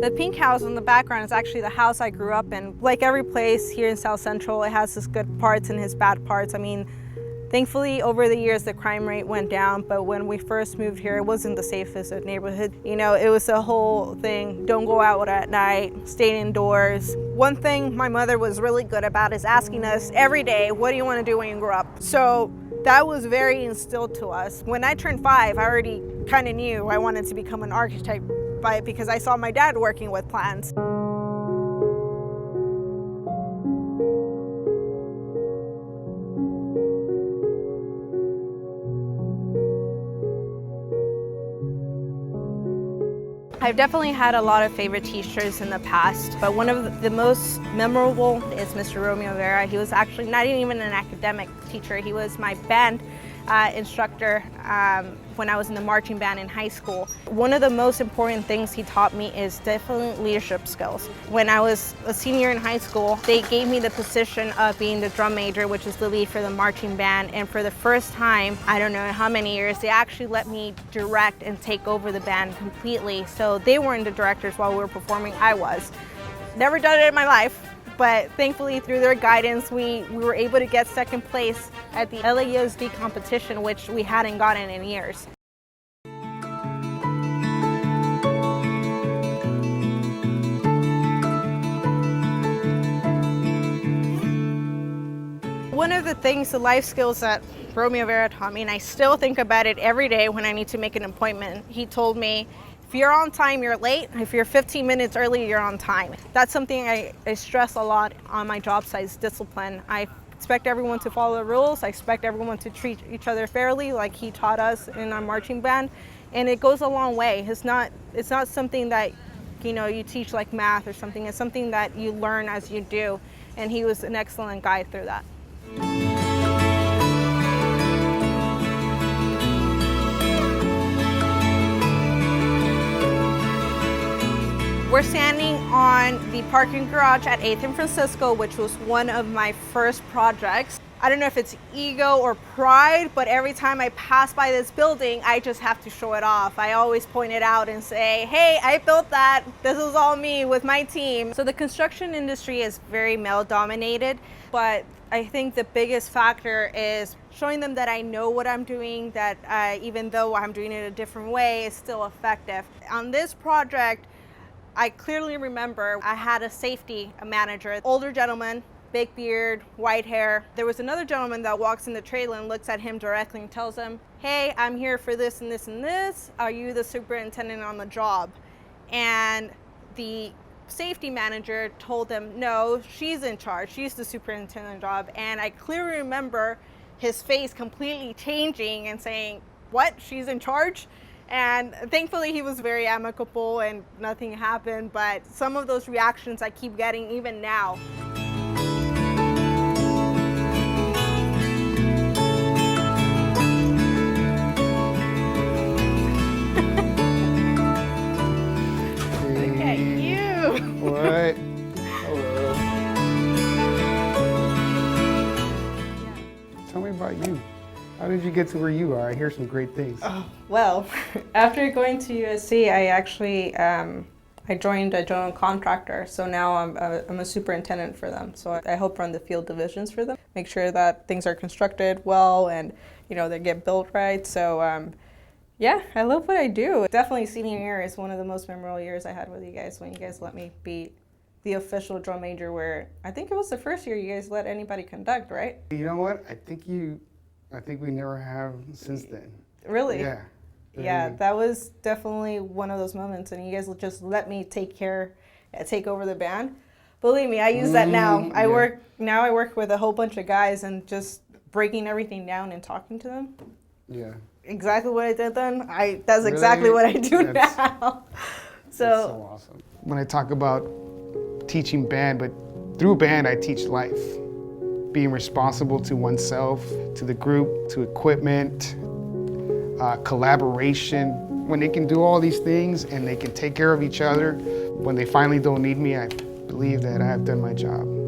The pink house in the background is actually the house I grew up in. Like every place here in South Central, it has its good parts and its bad parts. I mean, thankfully, over the years, the crime rate went down, but when we first moved here, it wasn't the safest neighborhood. You know, it was the whole thing, don't go out at night, stay indoors. One thing my mother was really good about is asking us every day, what do you want to do when you grow up? So that was very instilled to us. When I turned 5, I already kind of knew I wanted to become an architect because I saw my dad working with plans. I've definitely had a lot of favorite teachers in the past, but one of the most memorable is Mr. Romeo Vera. He was actually not even an academic teacher. He was my band instructor when I was in the marching band in high school. One of the most important things he taught me is definitely leadership skills. When I was a senior in high school, they gave me the position of being the drum major, which is the lead for the marching band. And for the first time, I don't know how many years, they actually let me direct and take over the band completely. So they weren't the directors while we were performing, I was. Never done it in my life. But thankfully, through their guidance, we were able to get second place at the LAUSD competition, which we hadn't gotten in years. One of the things, the life skills that Romeo Vera taught me, and I still think about it every day when I need to make an appointment, he told me, if you're on time, you're late. If you're 15 minutes early, you're on time. That's something I stress a lot on my job site, is discipline. I expect everyone to follow the rules. I expect everyone to treat each other fairly, like he taught us in our marching band. And it goes a long way. It's not something that, you know, you teach like math or something. It's something that you learn as you do. And he was an excellent guide through that. We're standing on the parking garage at 8th and Francisco, which was one of my first projects. I don't know if it's ego or pride, but every time I pass by this building, I just have to show it off. I always point it out and say, hey, I built that. This is all me with my team. So the construction industry is very male dominated, but I think the biggest factor is showing them that I know what I'm doing, that even though I'm doing it a different way, it's still effective. On this project, I clearly remember I had a safety manager, older gentleman, big beard, white hair. There was another gentleman that walks in the trailer and looks at him directly and tells him, hey, I'm here for this and this and this. Are you the superintendent on the job? And the safety manager told him, no, she's in charge. She's the superintendent job. And I clearly remember his face completely changing and saying, what, she's in charge? And thankfully he was very amicable and nothing happened, but some of those reactions I keep getting even now. Look at you. What? Hello. Tell me about you. How did you get to where you are? I hear some great things. Oh, well, after going to USC, I actually I joined a general contractor. So now I'm a superintendent for them. So I help run the field divisions for them, make sure that things are constructed well and, you know, they get built right. So yeah, I love what I do. Definitely senior year is one of the most memorable years I had with you guys, when you guys let me be the official drum major, where I think it was the first year you guys let anybody conduct, right? You know what? I think we never have since then. Really? Yeah. Yeah, that was definitely one of those moments, and you guys just let me take over the band. Believe me, I use that now. I work with a whole bunch of guys and just breaking everything down and talking to them. Yeah. Exactly what I did then. That's exactly what I do now. That's so awesome. When I talk about teaching band, but through band I teach life. Being responsible to oneself, to the group, to equipment, collaboration. When they can do all these things and they can take care of each other, when they finally don't need me, believe that I have done my job.